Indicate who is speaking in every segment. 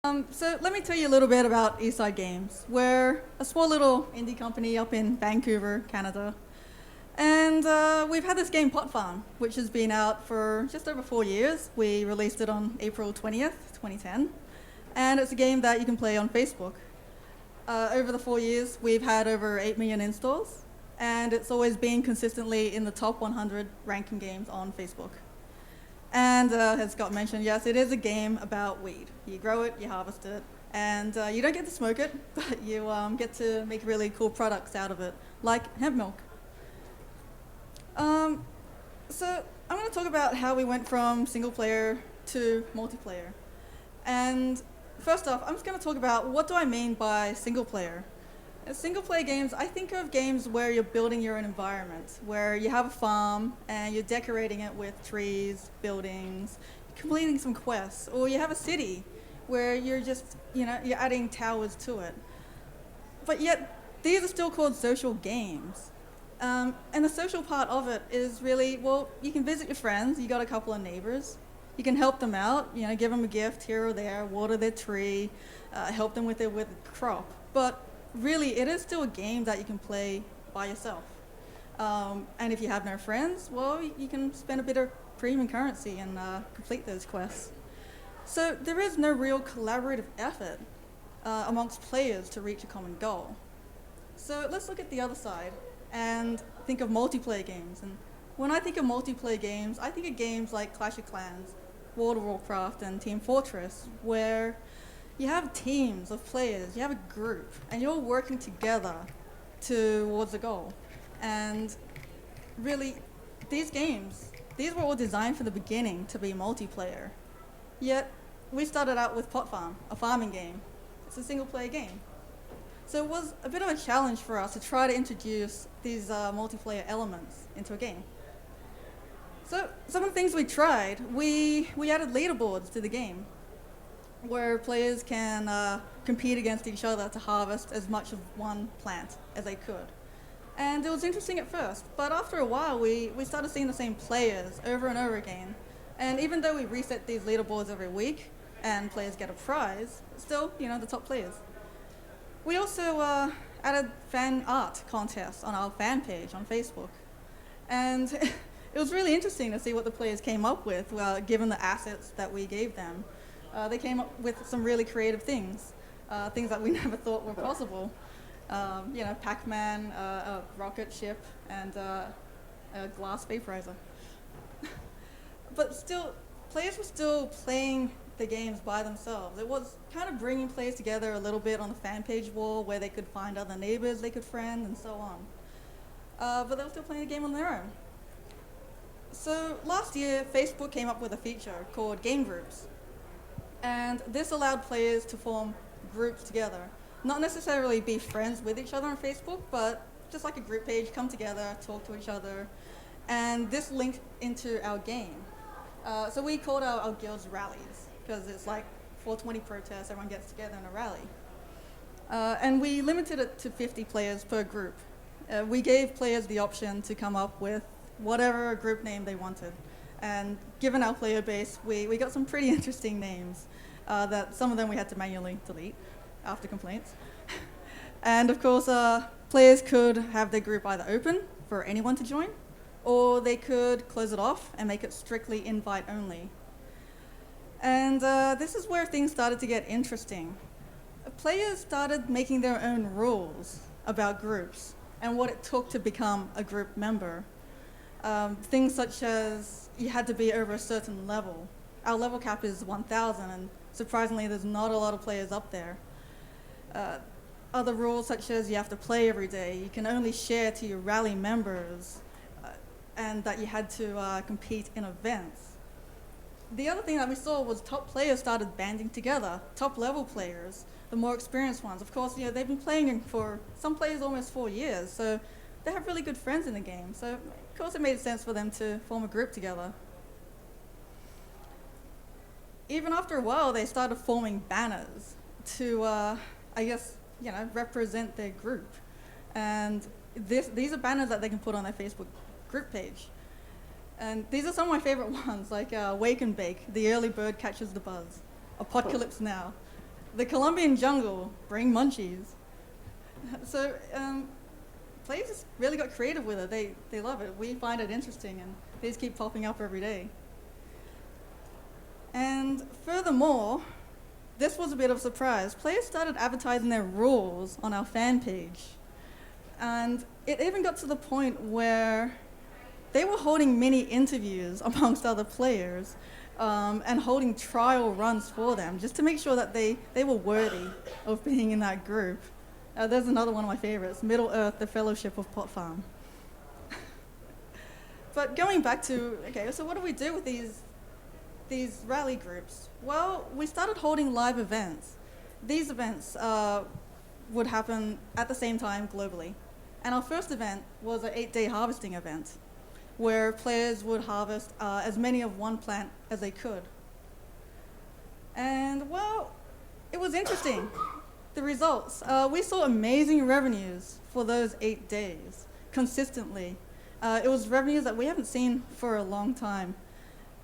Speaker 1: So let me tell you a little bit about Eastside Games. We're a small little indie company up in Vancouver, Canada. And we've had this game, Pot Farm, which has been out for just over 4 years. We released it on April 20th, 2010. And it's a game that you can play on Facebook. Over the 4 years, we've had over 8 million installs. And it's always been consistently in the top 100 ranking games on Facebook. And as Scott mentioned, yes, it is a game about weed. You grow it, you harvest it, and you don't get to smoke it, but you get to make really cool products out of it, like hemp milk. So I'm going to talk about how we went from single player to multiplayer. And first off, I'm just going to talk about what do I mean by single player. Single player games, I think of games where you're building your own environment, where you have a farm and you're decorating it with trees, buildings, completing some quests, or you have a city where you're just, you're adding towers to it. But yet, these are still called social games. And the social part of it is really, well, you can visit your friends, you got a couple of neighbors, you can help them out, give them a gift here or there, water their tree, help them with their crop. But really, it is still a game that you can play by yourself. And if you have no friends, well, you can spend a bit of premium currency and complete those quests. So there is no real collaborative effort amongst players to reach a common goal. So let's look at the other side and think of multiplayer games. And when I think of multiplayer games, I think of games like Clash of Clans, World of Warcraft, and Team Fortress, where you have teams of players, you have a group, and you're all working together towards a goal. And really, these games, these were all designed from the beginning to be multiplayer. Yet, we started out with Pot Farm, a farming game. It's a single player game. So it was a bit of a challenge for us to try to introduce these multiplayer elements into a game. So some of the things we tried, we added leaderboards to the game, where players can compete against each other to harvest as much of one plant as they could. And it was interesting at first, but after a while we started seeing the same players over and over again. And even though we reset these leaderboards every week and players get a prize, still, the top players. We also added fan art contests on our fan page on Facebook. And it was really interesting to see what the players came up with, given the assets that we gave them. They came up with some really creative things, things that we never thought were possible. Pac-Man, a rocket ship, and a glass vaporizer. But still, players were still playing the games by themselves. It was kind of bringing players together a little bit on the fan page wall where they could find other neighbors they could friend and so on. But they were still playing the game on their own. So last year, Facebook came up with a feature called Game Groups. And this allowed players to form groups together. Not necessarily be friends with each other on Facebook, but just like a group page, come together, talk to each other. And this linked into our game. So we called our guilds rallies, because it's like 420 protests, everyone gets together in a rally. And we limited it to 50 players per group. We gave players the option to come up with whatever group name they wanted. And given our player base, we got some pretty interesting names that some of them we had to manually delete after complaints. And of course, players could have their group either open for anyone to join, or they could close it off and make it strictly invite only. And this is where things started to get interesting. Players started making their own rules about groups and what it took to become a group member. Things such as you had to be over a certain level. Our level cap is 1,000, and surprisingly, there's not a lot of players up there. Other rules such as you have to play every day, you can only share to your rally members, and that you had to compete in events. The other thing that we saw was top players started banding together, top level players, the more experienced ones. Of course, they've been playing for some players almost 4 years, so they have really good friends in the game. So of course it made sense for them to form a group together. Even after a while, they started forming banners to, represent their group. And these are banners that they can put on their Facebook group page. And these are some of my favorite ones, like Wake and Bake, The Early Bird Catches the Buzz, Apocalypse Now. The Colombian jungle, bring munchies. So players just really got creative with it. They love it. We find it interesting, and these keep popping up every day. And furthermore, this was a bit of a surprise. Players started advertising their rules on our fan page. And it even got to the point where they were holding mini interviews amongst other players and holding trial runs for them just to make sure that they were worthy of being in that group. There's another one of my favorites, Middle Earth, the Fellowship of Pot Farm. But going back to, okay, so what do we do with these rally groups? Well, we started holding live events. These events would happen at the same time globally. And our first event was an 8-day harvesting event where players would harvest as many of one plant as they could. And well, it was interesting. The results, we saw amazing revenues for those 8 days, consistently. It was revenues that we haven't seen for a long time.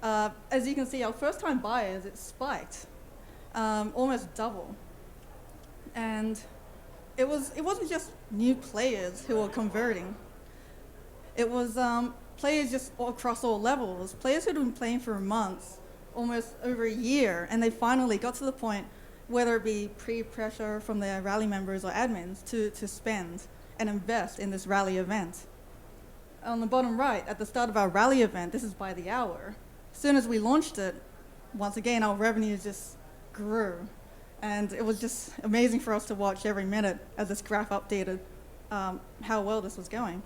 Speaker 1: As you can see, our first-time buyers, it spiked, almost double. And it wasn't just new players who were converting. It was players just across all levels, players who'd been playing for months, almost over a year, and they finally got to the point, whether it be pre-pressure from their rally members or admins, to spend and invest in this rally event. On the bottom right, at the start of our rally event, this is by the hour. As soon as we launched it, once again, our revenues just grew. And it was just amazing for us to watch every minute as this graph updated how well this was going.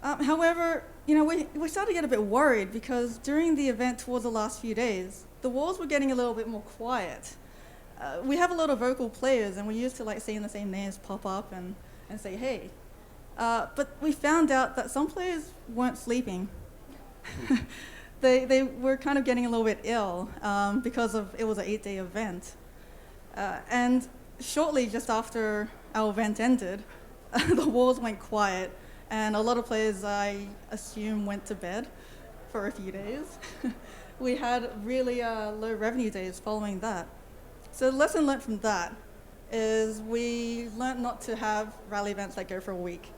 Speaker 1: However, we started to get a bit worried because during the event towards the last few days, the walls were getting a little bit more quiet. We have a lot of vocal players, and we used to like seeing the same names pop up and say, hey. But we found out that some players weren't sleeping. They were kind of getting a little bit ill because it was an 8-day event. And shortly just after our event ended, the walls went quiet, and a lot of players, I assume, went to bed for a few days. We had really low revenue days following that. So the lesson learned from that is we learned not to have rally events that go for a week.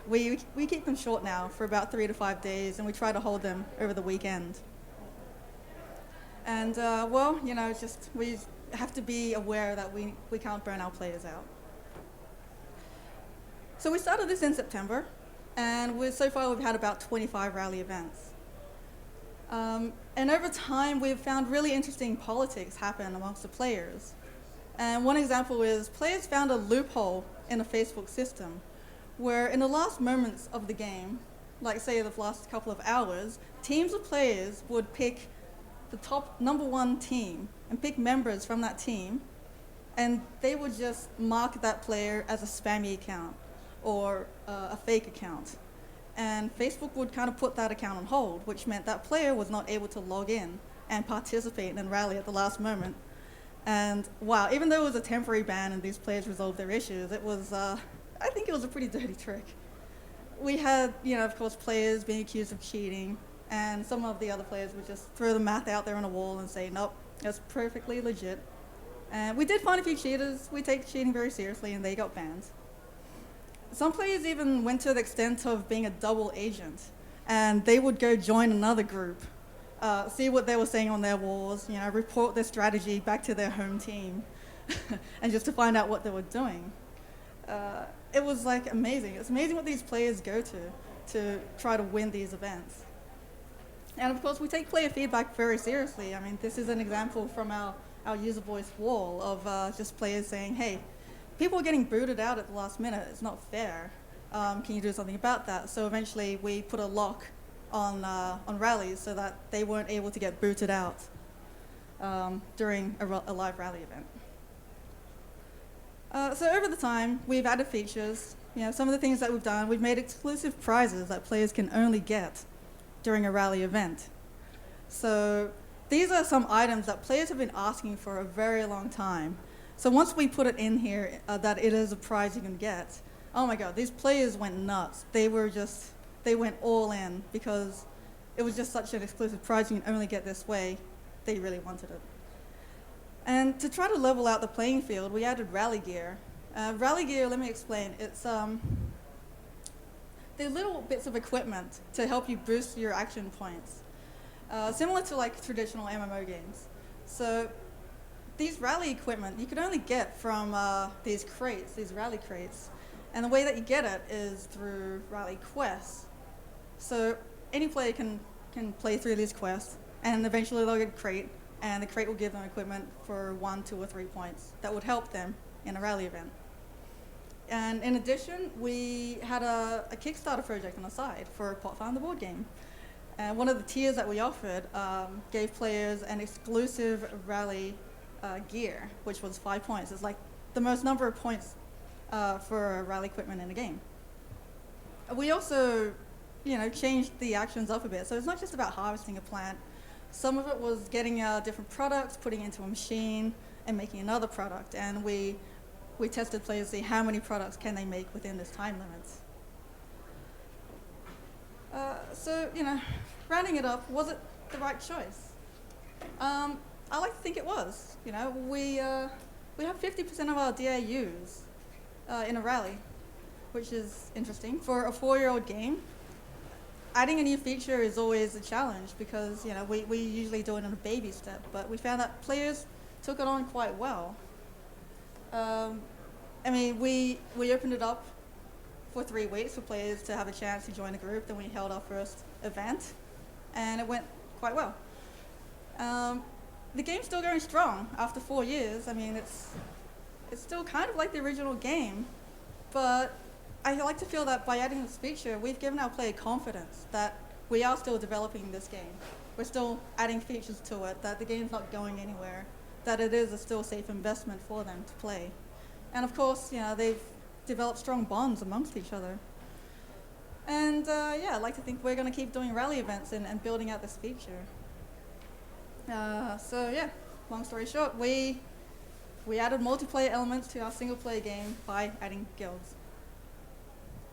Speaker 1: We keep them short now for about 3 to 5 days, and we try to hold them over the weekend. And well, we have to be aware that we can't burn our players out. So we started this in September, and so far we've had about 25 rally events. And over time, we've found really interesting politics happen amongst the players. And one example is players found a loophole in the Facebook system where in the last moments of the game, like say the last couple of hours, teams of players would pick the top #1 team and pick members from that team, and they would just mark that player as a spammy account or a fake account. And Facebook would kind of put that account on hold, which meant that player was not able to log in and participate in rally at the last moment. And wow, even though it was a temporary ban and these players resolved their issues, it was, I think it was a pretty dirty trick. We had, of course, players being accused of cheating, and some of the other players would just throw the math out there on a wall and say, nope, it's perfectly legit. And we did find a few cheaters. We take cheating very seriously, and they got banned. Some players even went to the extent of being a double agent, and they would go join another group, see what they were saying on their walls, report their strategy back to their home team, and just to find out what they were doing. It was like amazing. It's amazing what these players go to try to win these events. And of course, we take player feedback very seriously. I mean, this is an example from our user voice wall of just players saying, hey, people are getting booted out at the last minute. It's not fair. Can you do something about that? So eventually we put a lock on rallies so that they weren't able to get booted out during a live rally event. So over the time, we've added features. Some of the things that we've done, we've made exclusive prizes that players can only get during a rally event. So these are some items that players have been asking for a very long time. So once we put it in here that it is a prize you can get, oh my God, these players went nuts. They went all in because it was just such an exclusive prize you can only get this way. They really wanted it. And to try to level out the playing field, we added rally gear. Rally gear, let me explain. It's they're little bits of equipment to help you boost your action points, similar to like traditional MMO games. So these rally equipment you can only get from these crates, these rally crates. And the way that you get it is through rally quests. So any player can play through these quests, and eventually they'll get a crate, and the crate will give them equipment for 1, 2, or 3 points that would help them in a rally event. And in addition, we had a Kickstarter project on the side for Pot Farm the board game. And one of the tiers that we offered gave players an exclusive rally gear, which was 5 points. It's like the most number of points for rally equipment in a game. We also, changed the actions up a bit. So it's not just about harvesting a plant. Some of it was getting different products, putting it into a machine, and making another product. And we tested players to see how many products can they make within this time limits. So, rounding it up, was it the right choice? I like to think it was. We have 50% of our DAUs in a rally, which is interesting. For a 4-year-old game, adding a new feature is always a challenge because, we usually do it in a baby step, but we found that players took it on quite well. We opened it up for 3 weeks for players to have a chance to join a group. Then we held our first event, and it went quite well. The game's still going strong after 4 years. It's still kind of like the original game, but I like to feel that by adding this feature, we've given our player confidence that we are still developing this game. We're still adding features to it, that the game's not going anywhere, that it is a still safe investment for them to play. And of course, they've developed strong bonds amongst each other. And I'd like to think we're going to keep doing rally events and building out this feature. Long story short, we added multiplayer elements to our single player game by adding guilds.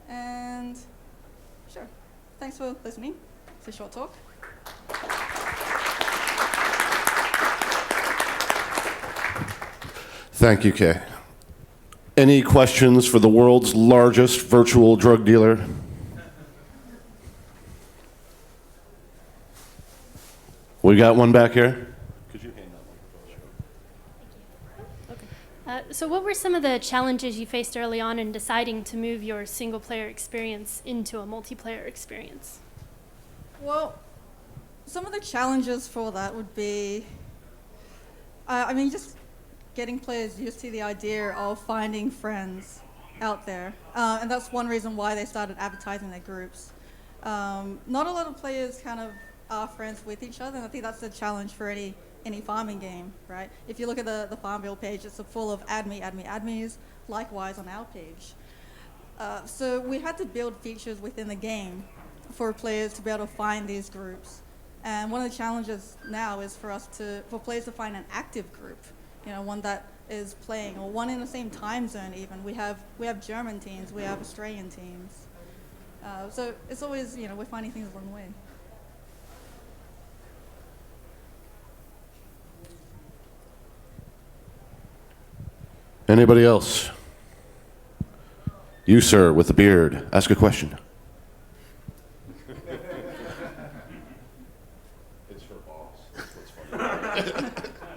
Speaker 1: And sure, thanks for listening. It's a short talk.
Speaker 2: Thank you, Kay. Any questions for the world's largest virtual drug dealer? We got one back here. Could you hand
Speaker 3: that one? Okay. So what were some of the challenges you faced early on in deciding to move your single-player experience into a multiplayer experience?
Speaker 1: Well, some of the challenges for that would be, just getting players used to the idea of finding friends out there. And that's one reason why they started advertising their groups. Not a lot of players kind of are friends with each other, and I think that's a challenge for any farming game, right? If you look at the Farmville page, it's full of add me, me's, likewise on our page. So we had to build features within the game for players to be able to find these groups. And one of the challenges now is for players to find an active group, one that is playing, or one in the same time zone even. We have German teams, we have Australian teams. So it's always, we're finding things along the way.
Speaker 2: Anybody else? You, sir, with the beard, ask a question. It's her boss. That's what's funny.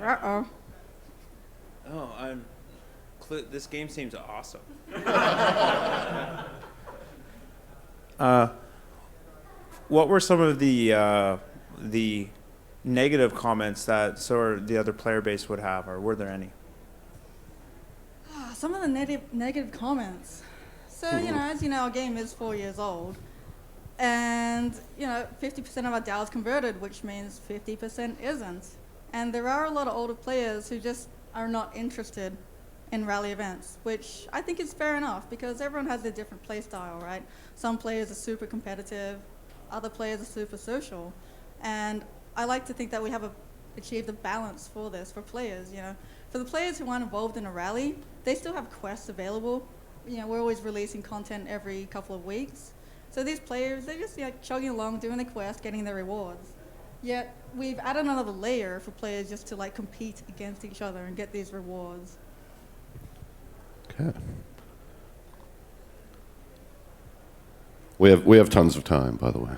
Speaker 1: Uh-oh.
Speaker 4: Oh, this game seems awesome. What were some of the negative comments that the other player base would have, or were there any?
Speaker 1: Some of the negative comments. So, as you know, our game is 4 years old. And, 50% of our DAO is converted, which means 50% isn't. And there are a lot of older players who just are not interested in rally events, which I think is fair enough because everyone has their different play style, right? Some players are super competitive, other players are super social. And I like to think that we have achieved a balance for this, for players, For the players who aren't involved in a rally, they still have quests available. We're always releasing content every couple of weeks. So these players, they're just chugging along, doing the quest, getting their rewards. Yet we've added another layer for players just to like compete against each other and get these rewards.
Speaker 2: Okay. We have tons of time, by the way.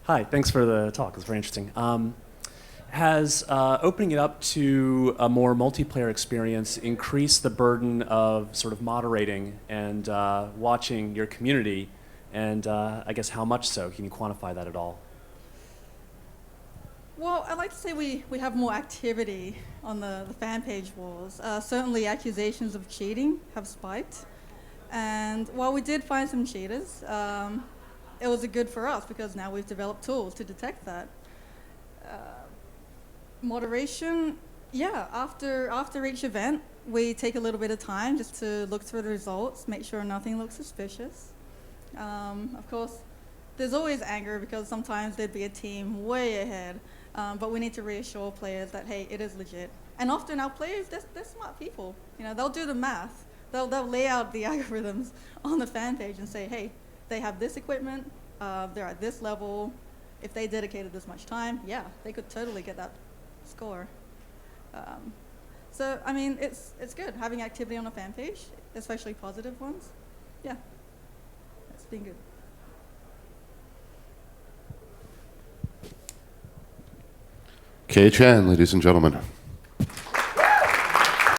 Speaker 5: Hi, thanks for the talk. It's very interesting. Has opening it up to a more multiplayer experience increased the burden of sort of moderating and watching your community? And I guess how much so? Can you quantify that at all?
Speaker 1: Well, I'd like to say we have more activity on the fan page wars. Certainly accusations of cheating have spiked. And while we did find some cheaters, it was good for us because now we've developed tools to detect that. Moderation, yeah, after each event, we take a little bit of time just to look through the results, make sure nothing looks suspicious. Of course, there's always anger because sometimes there'd be a team way ahead, but we need to reassure players that, hey, it is legit. And often our players, they're smart people. You know, they'll do the math. They'll lay out the algorithms on the fan page and say, hey, they have this equipment, they're at this level. If they dedicated this much time, yeah, they could totally get that score. So, I mean, it's good having activity on a fan page, especially positive ones. Yeah, it's been good.
Speaker 2: Kei Chan, ladies and gentlemen.